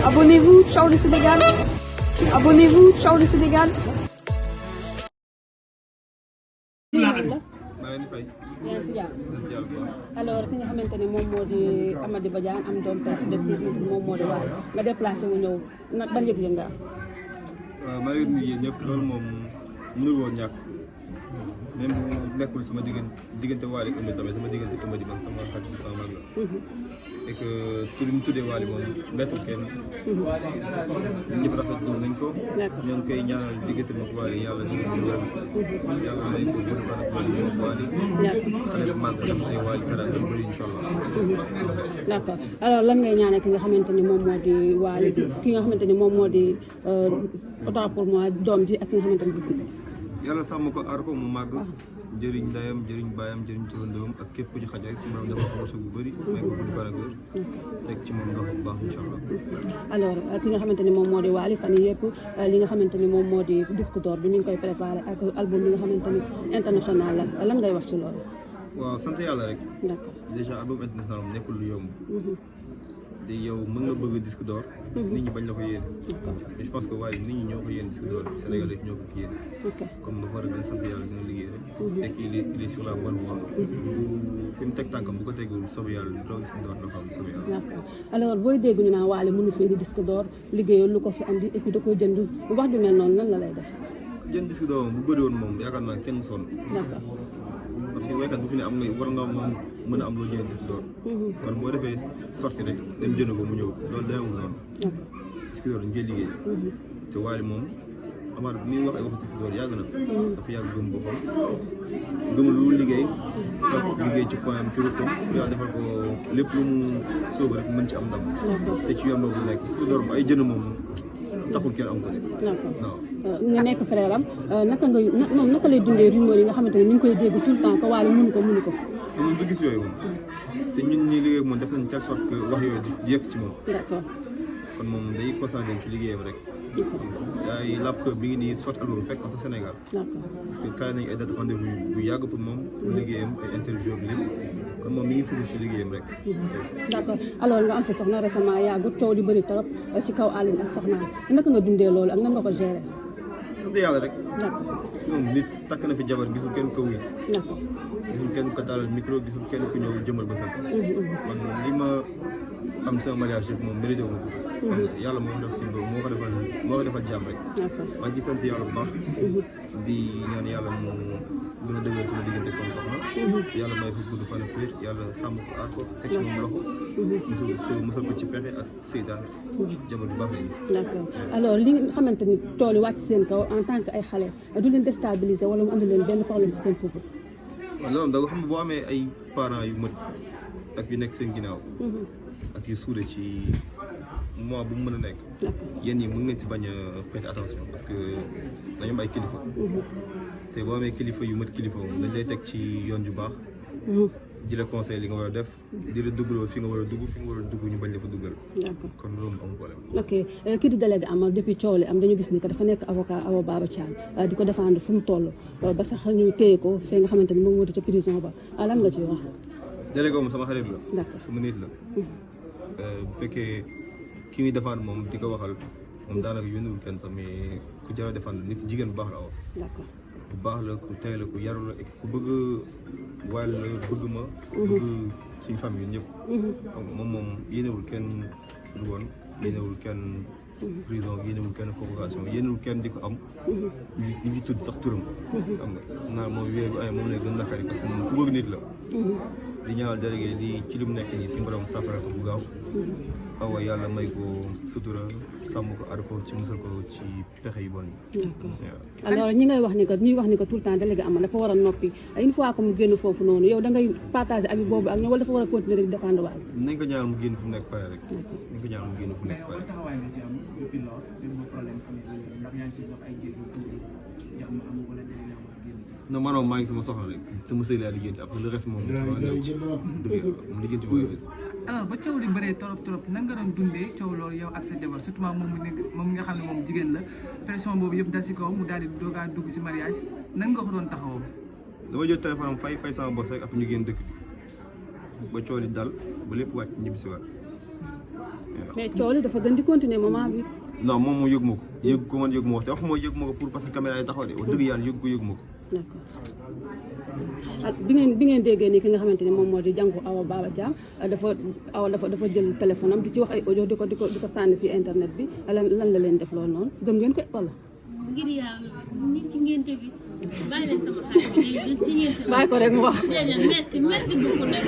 Abonnez-vous, ciao le Sénégal. Abonnez-vous, ciao le Sénégal. maa ngi fay. yaa ngi si jàmm. sant yàlla bu baax. alors ki nga xamante ne moom moo di Amady Badiane am doom tey depuis moom moo di waay nga déplacé wu ñëw nag ban yëg-yëg nga am. waaw maa ngi nuyu yéen ñëpp loolu moom mënul woon ñàkk même bu nekkul sama diggante Wally ak Amady sama diggante Amady man sama xarit bi sama mag la. et que tur bi mu tuddee Wally moom bettul kenn. ñëpp rafetlu nañ ko. ñoo ngi koy ñaanal diggante mag Wally yàlla ñu ngi ko yàlla may ko bëri fan ak Wally moom Wally. xale bu mag am ay Wally teraanga yu bëri incha allah. d'accord alors lan ngay ñaanal ki nga xamante ni moom moo di Wally ki nga xamante ni moom moo di autant pour moi doom ji ak ki nga xamante ni yàlla sàmm ko aar ko mu màgg jëriñ ndayam jëriñ baayam jëriñ turandoom ak képp ku ci xaj rek si borom dafa ko wërsëg bu bëri may ko gudd fan ak wér teg ci moom ndox bu baax incha allah. alors ki nga xamante ni moom moo di Wally fan yii yëpp li nga xamante ni moom moo di disque d'or bi ñu ngi koy préparé ak album bi nga xamante ni international la lan ngay wax ci loolu. waaw sant yàlla rek. d'accord déjà album international moom nekkul lu yomb. te yow mën nga bëgg disque d'or. nit ñi bañ la ko yéen. je pense que waaye nit ñi ñoo ko yéen disque d'or bi Sénégal yi ñoo ko kii yéen. comme dafa war a gën a sant yàlla dina liggéey rek. et qu'il est sur la bonne voie. fi mu teg tànkam bu ko tegul soobee yàlla doo disque d'or doo xam soobee yàlla. d'accord alors booy dégg ñu naan Wally mënu fi indi disque d'or liggéeyal lu ko fi andi et puis da koy jënd wax ju mel noonu nan la lay def. jënd disque d'or bu bëri woon moom yaakaar naa kenn sonn. d'accord. parce que waykat bu fi ne am nga war nga moom mën a am loo jënd disque d'or. kon boo defee sorti rek dem jënd ko mu ñëw loolu dayawul noonu. disque d'or dañ koy liggéey. te Wally moom amaat mi wax ay waxu disque d'or yàgg na. dafa yàgg gëm boppam gëm lu liggéey. toog liggéey ci point am ci rukkam yàlla defal ko lépp lu mu sóobu rek mën ci am ndam. te ci yoon boobu nekk disque d'or ay jënd moom taxul kenn am ko de. d'accord nga nekk frère am moom naka lay dundee rumeur yi nga xamante ne mi ngi koy dégg tout le temps que Wally mënu ko. moom du gis yooyu moom te ñun ñi liggéey ak moom def nañ telle sorte que wax yooyu di yegg ci moom. d'accord kon moom day concentré ci liggéeyam rek. yaay la preuve bi ngi nii sorti album fekk ko sa Sénégal. d'accord parce que kaay nañu ay date rendez-vous bu yàgg pour moom. pour liggéeyam ay interview ak lépp kon moom mi ngi focus ci liggéeyam rek. d'accord alors nga am fi soxna récemment yàggu coow di bëri trop ci kaw Aline ak soxnaam naka nga dundee loolu ak nan nga ko gérer. sant yàlla rek. d'accord moom nit takk na fi jabar gisul kenn ko wis. d'accord gisul kenn ko dalal micro gisul kenn ku ñëw jëmal ba sant. man li ma am sama mariage yëpp moom mérité wu ma ko sax. yàlla moo ko def si boobu moo ko defal jàmm rek. maa ngi sant yàlla bu baax. di ñaan yàlla mu gën a dëgëral sama diggante ak sama soxna. yàlla may ko gudd fan ak wér yàlla sàmm ko aar ko teg ci moom loxo. musal ko ci pexe ak seytaane. jabar bu baax lañu. d'accord alors li nga xamante ni tool yi wàcc seen kaw en tant que ay xale du leen déstabiliser wala mu andi leen benn problème ci seen couple. waaw loolu da nga xam ne boo amee ay parents yu mët ak yu nekk seen ginnaaw. ak yu suude ci mois bu mu mën a nekk. yéen ñi mën ngeen ci bañ a prêter attention parce que dañu am ay kilifa. te boo amee kilifa yu mët kilifa moom dañ lay teg ci yoon ju baax. di la conseil li nga war a def di la duggaloo fi nga war a dugg ñu bañ la fa duggal. d'accord kon loolu amul problème. ok kii di délégué Amar depuis coow li am dañu gis ni que dafa nekk avocat Awa Baba Thiam di ko défendre fu mu toll ba sax ñu téye ko fee nga xamante ni moom moo di ca prison ba lan nga ciy wax. délégué moom sama xarit la. d'accord sama nit la. bu fekkee ki muy défendre moom di ko waxal moom daanaka yónniwul kenn sax mais ku jar a défendre nit jigéen bu baax la wax. d'accord bu baax la ku tey la ku yaru la et ku bëgg waay la bëgg ma. bëgg suñu famille ñëpp. moom yéenewul kenn lu woon yéenewul kenn prison yéenewul kenn convocation yéenewul kenn di ko am. ñu ngi tudd sax turam. xam nga naa moom weer bu ay moom lay gën nakari parce que moom ku bëgg nit la. di ñaanal délégué di ci li mu nekk nii si borom safara ko bu gaaw. Awa yàlla may ko sutura sàmm ko aar ko ci musal ko ci pexe yu bon yi. d'accord alors ñi ngay wax ni que tout le temps délégué Amar dafa war a noppi une fois que mu génn foofu noonu yow da ngay partager ak boobu ak ñoom wala dafa war a continuer rek défendre waay. nañ ko ñaanal mu génn fu mu nekk pare rek. nañ ko ñaanal mu génn fu mu nekk pare. taxawaay nga ci am depuis lors problème amee ndax yaa ngi ciy jox ay jéego pour jàmm am wala délégué Amar génn ci. non maanaam maa ngi sama soxla rek sama sëy laa liggéeyante après le reste moom sama néew ci dëgg yàlla mu liggéeyante mooy alors ba coow li bëree trop nan nga doon dundee coow loolu yow ak sa jabar surtout moom nga xam ne moom jigéen la pression boobu yëpp dal si kaw mu daal di doogaa dugg si mariage nan nga ko doon taxawoo. dama jël téléphone am fay sama boss rek après ñu génn dëkk bi ba coow li dal ba lépp wàcc ñibbi si waat mais coow li dafa gën di continuer moment bi. non moom moo yëg ma ko yëg ko man yëg ma ko te wax moo yëg ma ko pour parce que caméra yi taxaw de wax dëgg yàlla yëg ma ko. d'accord ak bi ngeen déggee nii ki nga xamante ni moom moo di jàngu Awa Baba Thiam dafa jël téléphone am di ci wax ay audio di ko sànni si internet bi lan la leen def loolu noonu gëm ngeen ko wala. ngir yàlla ñu ci ngénte bi bàyyi leen sama xarit bi ci ngénte la. bàyyi ko rek mu wax. merci beaucoup nag